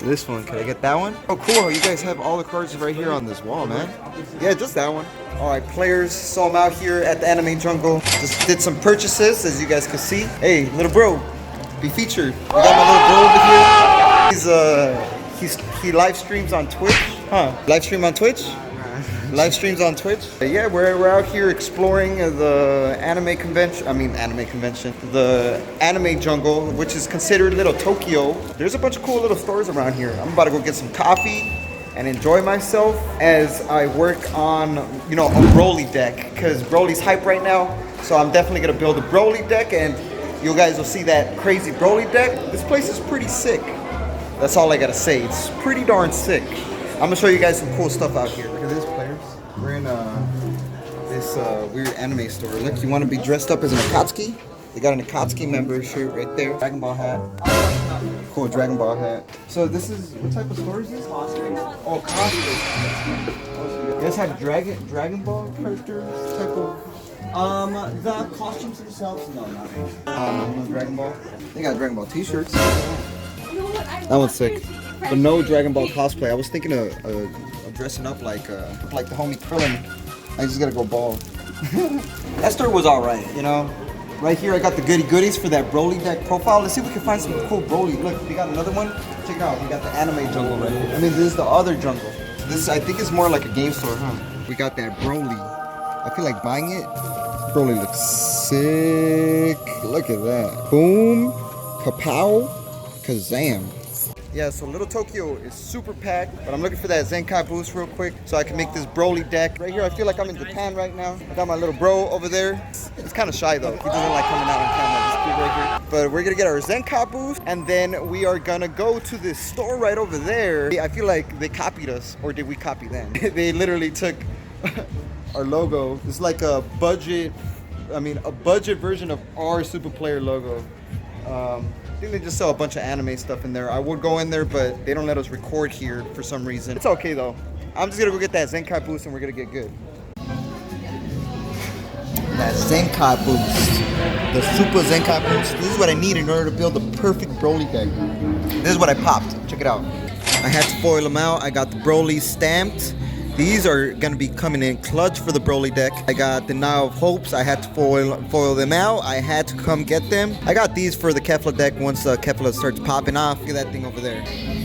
This one, can I get that one? Oh, cool. You guys have all the cards right here on this wall, man. Yeah, just that one. All right, players. So I'm out here at the anime jungle. Just did some purchases, as you guys can see. Hey, little bro, be featured. We got my little bro over here. He live streams on Twitch. Huh? Live stream on Twitch? Live streams on Twitch. Yeah, we're out here exploring the anime convention. The anime jungle, which is considered Little Tokyo. There's a bunch of cool little stores around here. I'm about to go get some coffee and enjoy myself as I work on, a Broly deck, because Broly's hype right now. So I'm definitely gonna build a Broly deck, and you guys will see that crazy Broly deck. This place is pretty sick. That's all I gotta say. It's pretty darn sick. I'm gonna show you guys some cool stuff out here. Look at this, players. We're in this weird anime store. Look, you want to be dressed up as an Akatsuki? They got an Akatsuki member shirt right there. Dragon Ball hat. Cool Dragon Ball hat. So this is, what type of store is this? Oh, cosplay. You guys have Dragon Ball characters type of? The costumes themselves, no, not really. No Dragon Ball. They got Dragon Ball t-shirts. That one's sick. But no Dragon Ball cosplay. I was thinking of dressing up like the homie Krillin. I just gotta go bald. That store was alright, Right here I got the goodies for that Broly deck profile. Let's see if we can find some cool Broly. Look, we got another one. Check it out. We got the anime jungle right here. This is the other jungle. This, I think, is more like a game store, huh? We got that Broly. I feel like buying it. Broly looks sick. Look at that. Boom. Kapow. Kazam. Yeah, so Little Tokyo is super packed, but I'm looking for that Zenkai boost real quick so I can make this Broly deck. Right here, I feel like I'm in Japan right now. I got my little bro over there. He's kind of shy though. He doesn't like coming out on camera, this kid right here. But we're gonna get our Zenkai boost, and then we are gonna go to this store right over there. I feel like they copied us, or did we copy them? They literally took our logo. It's like a budget version of our Super Player logo. I think they just sell a bunch of anime stuff in there. I would go in there, but they don't let us record here for some reason. It's okay though. I'm just gonna go get that Zenkai boost and we're gonna get good. That Zenkai boost. The Super Zenkai boost. This is what I need in order to build the perfect Broly deck. This is what I popped. Check it out. I had to foil them out. I got the Broly stamped. These are going to be coming in clutch for the Broly deck. I got the Nile of Hopes. I had to foil them out. I had to come get them. I got these for the Kefla deck once Kefla starts popping off. Look at that thing over there.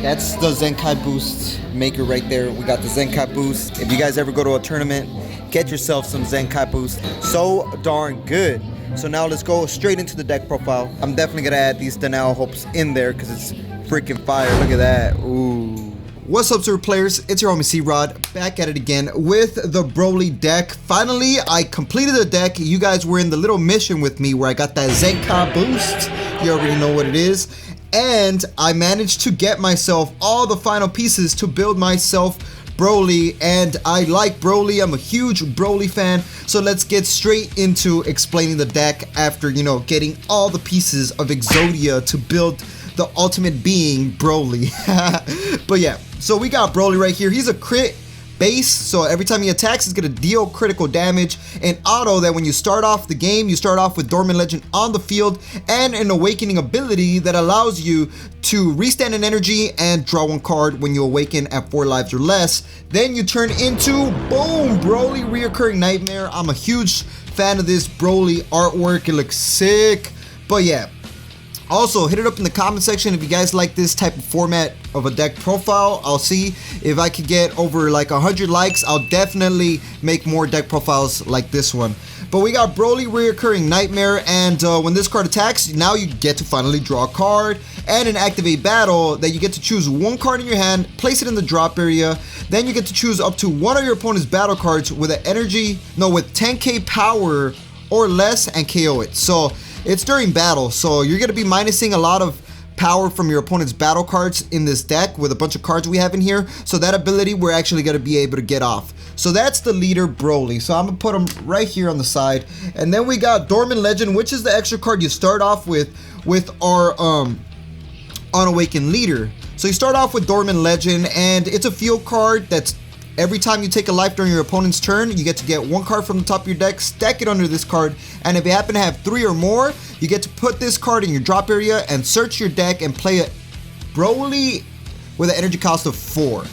That's the Zenkai Boost maker right there. We got the Zenkai Boost. If you guys ever go to a tournament, get yourself some Zenkai Boost. So darn good. So now let's go straight into the deck profile. I'm definitely going to add these Nile of Hopes in there because it's freaking fire. Look at that. Ooh. What's up, Super Players? It's your homie C-Rod, back at it again with the Broly deck. Finally, I completed the deck. You guys were in the little mission with me where I got that Zenkai boost. You already know what it is. And I managed to get myself all the final pieces to build myself Broly, and I like Broly. I'm a huge Broly fan. So let's get straight into explaining the deck after, getting all the pieces of Exodia to build the ultimate being, Broly. But yeah, so we got Broly right here. He's a crit base, so every time he attacks, he's gonna deal critical damage. And auto, that when you start off the game, you start off with Dormant Legend on the field and an awakening ability that allows you to restand an energy and draw one card when you awaken at 4 lives or less. Then you turn into, boom, Broly Reoccurring Nightmare. I'm a huge fan of this Broly artwork. It looks sick. But yeah, also, hit it up in the comment section if you guys like this type of format of a deck profile. I'll see if I could get over like 100 likes. I'll definitely make more deck profiles like this one. But we got Broly Reoccurring Nightmare, and when this card attacks, now you get to finally draw a card. And in Activate Battle, that you get to choose one card in your hand, place it in the drop area. Then you get to choose up to one of your opponent's battle cards with with 10k power or less and KO it. So it's during battle, so you're going to be minusing a lot of power from your opponent's battle cards in this deck with a bunch of cards we have in here. So that ability we're actually going to be able to get off. So that's the leader, Broly. So I'm going to put him right here on the side. And then we got Dormant Legend, which is the extra card you start off with our Unawakened leader. So you start off with Dormant Legend, and it's a field card that's every time you take a life during your opponent's turn, you get to get one card from the top of your deck, stack it under this card, and if you happen to have 3 or more, you get to put this card in your drop area and search your deck and play a Broly with an energy cost of 4.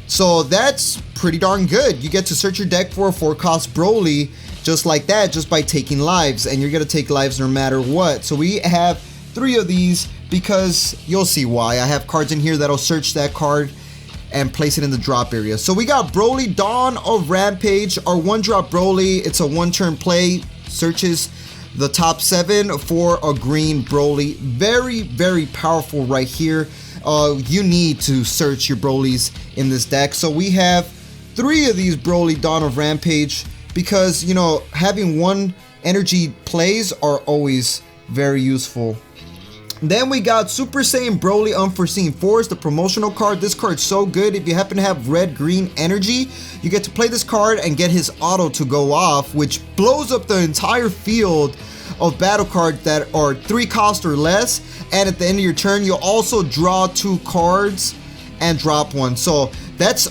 So that's pretty darn good. You get to search your deck for a 4-cost Broly just like that, just by taking lives, and you're gonna take lives no matter what. So we have 3 of these because you'll see why. I have cards in here that'll search that card and place it in the drop area. So we got Broly Dawn of Rampage, our 1-drop Broly. It's a 1-turn play, searches the top 7 for a green Broly. Very, very powerful right here. You need to search your Brolys in this deck. So we have 3 of these Broly Dawn of Rampage because, you know, having 1 energy plays are always very useful. Then we got Super Saiyan Broly Unforeseen Force, the promotional card. This card's so good. If you happen to have red-green energy, you get to play this card and get his auto to go off, which blows up the entire field of battle cards that are 3 cost or less. And at the end of your turn, you'll also draw 2 cards and drop 1. So that's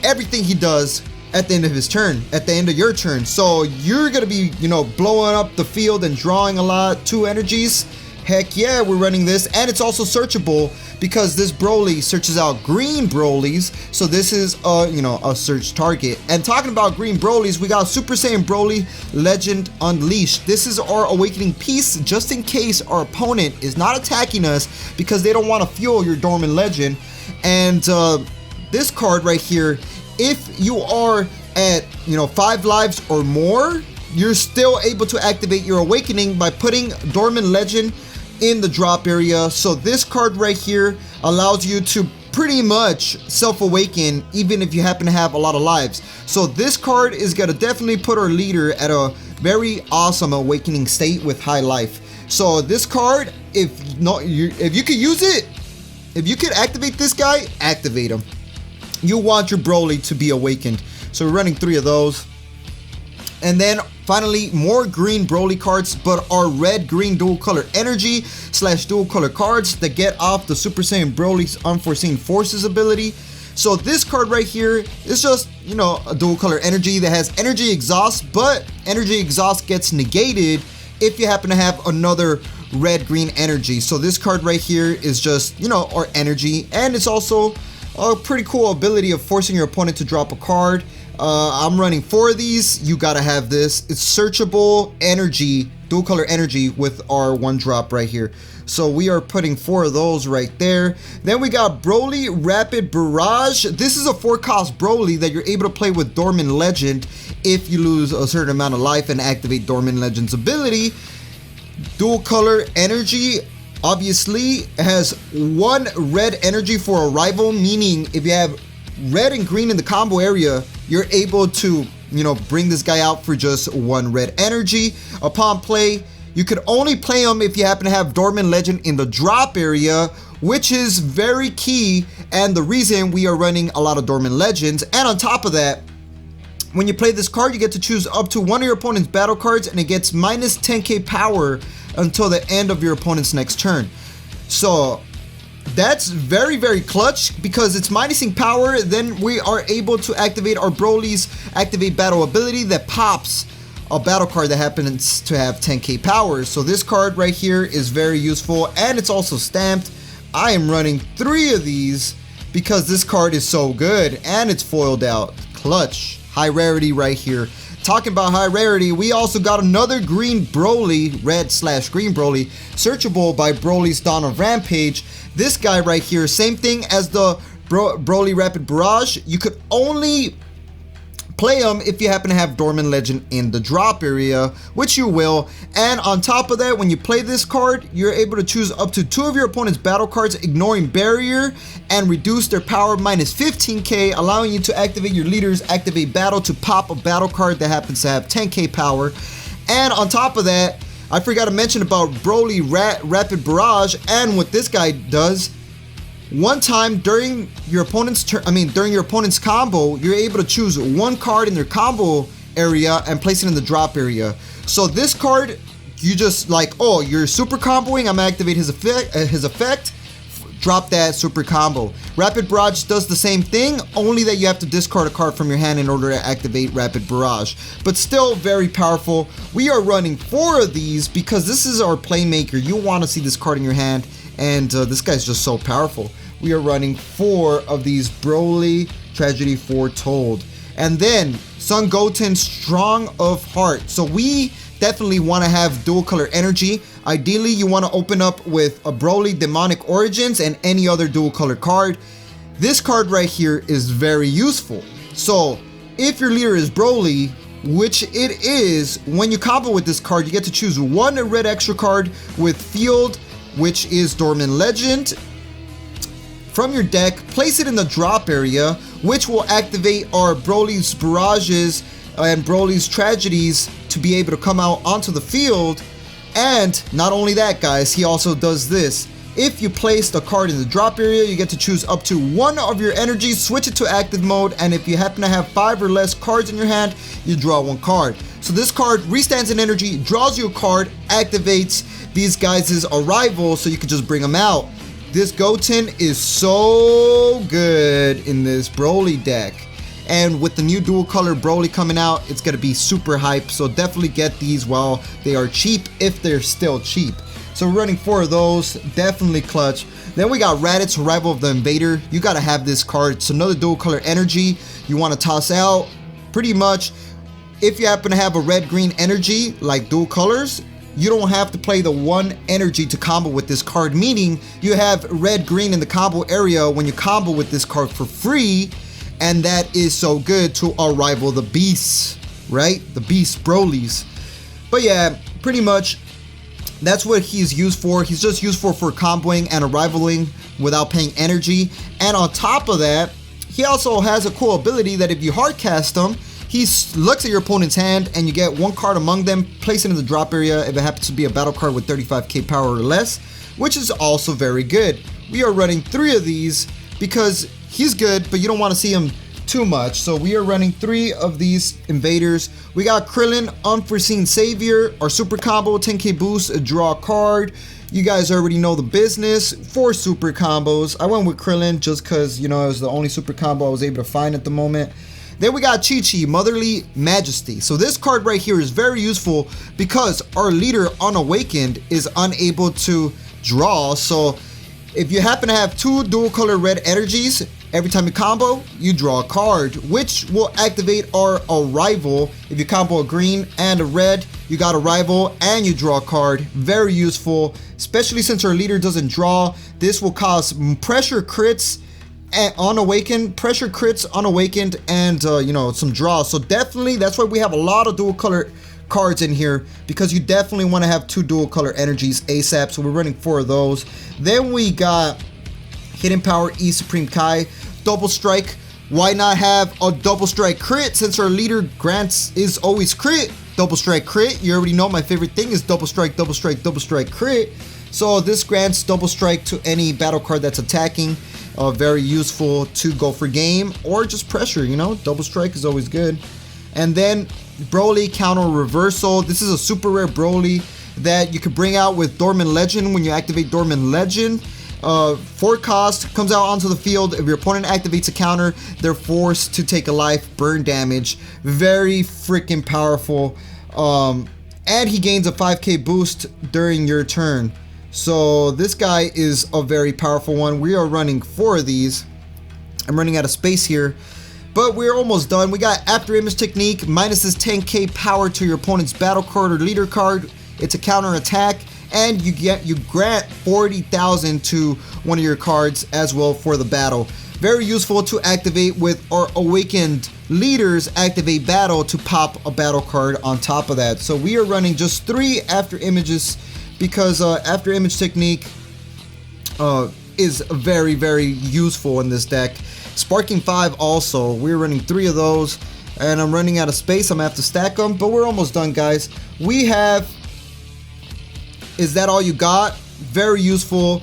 everything he does at the end of his turn, at the end of your turn. So you're gonna be, you know, blowing up the field and drawing a lot, 2 energies. Heck yeah, we're running this, and it's also searchable because this Broly searches out green Brolys, so this is a, you know, a search target. And talking about green Brolys, we got Super Saiyan Broly Legend Unleashed. This is our awakening piece just in case our opponent is not attacking us because they don't want to fuel your dormant legend. And this card right here, if you are at, you know, 5 lives or more, you're still able to activate your awakening by putting dormant legend in the drop area. So this card right here allows you to pretty much self-awaken even if you happen to have a lot of lives. So this card is gonna definitely put our leader at a very awesome awakening state with high life. So this card, if you could use it, if you could activate this guy, activate him. You want your Broly to be awakened. So we're running 3 of those. And then finally, more green Broly cards, but are red-green dual color energy / dual color cards that get off the Super Saiyan Broly's Unforeseen Forces ability. So this card right here is just, you know, a dual color energy that has energy exhaust, but energy exhaust gets negated if you happen to have another red-green energy. So this card right here is just, you know, our energy, and it's also a pretty cool ability of forcing your opponent to drop a card. I'm running 4 of these. You gotta have this. It's searchable energy, dual color energy with our 1-drop right here. So we are putting 4 of those right there. Then we got Broly Rapid Barrage. This is a 4-cost Broly that you're able to play with Dormant Legend if you lose a certain amount of life and activate Dormant Legend's ability. Dual color energy. Obviously has 1 red energy for a rival, meaning if you have red and green in the combo area, you're able to, you know, bring this guy out for just 1 red energy. Upon play, you could only play him if you happen to have Dormant Legend in the drop area, which is very key and the reason we are running a lot of Dormant Legends. And on top of that, when you play this card, you get to choose up to 1 of your opponent's battle cards and it gets minus 10k power until the end of your opponent's next turn. So that's very, very clutch because it's minusing power. Then we are able to activate our Broly's activate battle ability that pops a battle card that happens to have 10k power. So this card right here is very useful and it's also stamped. I am running 3 of these because this card is so good and it's foiled out. Clutch. High rarity right here. Talking about high rarity, we also got another green Broly, red/green Broly, searchable by Broly's Dawn of Rampage. This guy right here, same thing as the Broly Rapid Barrage. You could only play him if you happen to have Dormant Legend in the drop area, which you will. And on top of that, when you play this card, you're able to choose up to 2 of your opponent's battle cards, ignoring barrier, and reduce their power minus 15k, allowing you to activate your leader's activate battle to pop a battle card that happens to have 10k power. And on top of that, I forgot to mention about Broly Rapid Barrage and what this guy does. One time during your opponent's during your opponent's combo, you're able to choose 1 card in their combo area and place it in the drop area. So this card, you just like, oh, you're super comboing, I'm gonna activate his effect, drop that super combo. Rapid Barrage does the same thing, only that you have to discard a card from your hand in order to activate Rapid Barrage. But still very powerful. We are running 4 of these because this is our playmaker. You want to see this card in your hand. and this guy's just so powerful. We are running 4 of these Broly Tragedy Foretold. And then Sun Goten Strong of Heart. So we definitely want to have dual color energy. Ideally, you want to open up with a Broly Demonic Origins and any other dual color card. This card right here is very useful. So if your leader is Broly, which it is, when you combo with this card, you get to choose 1 red extra card with Field, which is Dormant Legend, from your deck, place it in the drop area, which will activate our Broly's Barrages and Broly's Tragedies to be able to come out onto the field. And not only that, guys, he also does this. If you place the card in the drop area, you get to choose up to 1 of your energies, switch it to active mode, and if you happen to have 5 or less cards in your hand, you draw 1 card. So this card restands in energy, draws you a card, activates these guys' arrival, so you can just bring them out. This Goten is so good in this Broly deck. And with the new dual color Broly coming out, it's going to be super hype. So definitely get these while they are cheap, if they're still cheap. So we're running 4 of those, definitely clutch. Then we got Raditz, Arrival of the Invader. You got to have this card. It's another dual color energy you want to toss out. Pretty much, if you happen to have a red-green energy, like dual colors, you don't have to play the 1 energy to combo with this card, meaning you have red-green in the combo area when you combo with this card for free, and that is so good to Arrival the Beasts, right? The Beast Brolys. But yeah, pretty much that's what he's used for. He's just used for comboing and arrivaling without paying energy. And on top of that, he also has a cool ability that if you hard cast him, he looks at your opponent's hand and you get 1 card among them, place it in the drop area if it happens to be a battle card with 35k power or less, which is also very good. We are running 3 of these because he's good, but you don't want to see him too much. So we are running 3 of these invaders. We got Krillin, Unforeseen Savior, our super combo, 10k boost, a draw card. You guys already know the business. 4 super combos. I went with Krillin just because, you know, it was the only super combo I was able to find at the moment. Then we got Chi-Chi, Motherly Majesty. So this card right here is very useful because our leader Unawakened is unable to draw. So if you happen to have 2 dual color red energies, every time you combo, you draw a card, which will activate our Arrival. If you combo a green and a red, you got Arrival and you draw a card. Very useful, especially since our leader doesn't draw. This will cause pressure crits unawakened, pressure crits unawakened, and you know, some draws. So definitely, that's why we have a lot of dual color cards in here, because you definitely want to have 2 dual color energies ASAP. So we're running 4 of those. Then we got Hidden Power E Supreme Kai, double strike. Why not have a double strike crit, since our leader grants is always crit? Double strike crit, you already know my favorite thing is double strike, double strike, double strike crit. So this grants double strike to any battle card that's attacking. Very useful to go for game or just pressure, you know, double strike is always good. And then Broly Counter Reversal. This is a super rare Broly that you can bring out with Dormant Legend. When you activate Dormant Legend, 4 cost, comes out onto the field. If your opponent activates a counter, they're forced to take a life, burn damage. Very freaking powerful. And he gains a 5k boost during your turn. So this guy is a very powerful one. We are running 4 of these. I'm running out of space here, but we're almost done. We got After Image Technique, minuses 10k power to your opponent's battle card or leader card. It's a counter attack, and you grant 40,000 to one of your cards as well for the battle. Very useful to activate with our Awakened Leaders Activate Battle to pop a battle card on top of that. So we are running just 3 After Images, because After Image Technique is very, very useful in this deck. Sparking 5 also, we're running 3 of those, and I'm running out of space. I'm gonna have to stack them, but we're almost done, guys. We have, is that all you got? Very useful.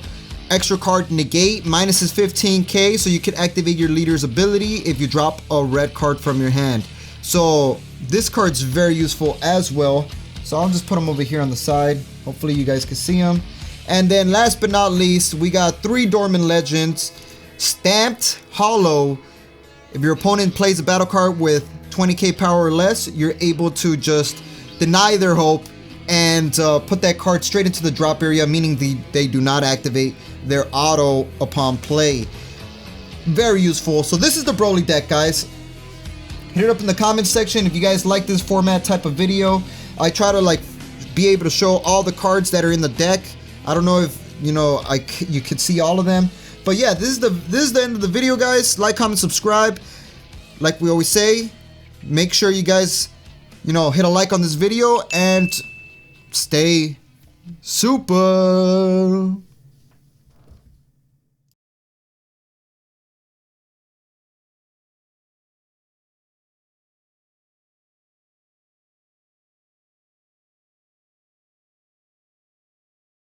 Extra card Negate, minuses 15k, so you can activate your leader's ability if you drop a red card from your hand. So this card's very useful as well. So I'll just put them over here on the side. Hopefully you guys can see them. And then last but not least, we got 3 Dormant Legends. Stamped Hollow. If your opponent plays a battle card with 20k power or less, you're able to just deny their hope and put that card straight into the drop area, meaning they do not activate their auto upon play. Very useful. So this is the Broly deck, guys. Hit it up in the comments section if you guys like this format type of video. I try to like be able to show all the cards that are in the deck. I don't know if you could see all of them, but yeah, this is the end of the video, guys. Like, comment, subscribe. Like we always say, make sure you guys hit a like on this video and stay super.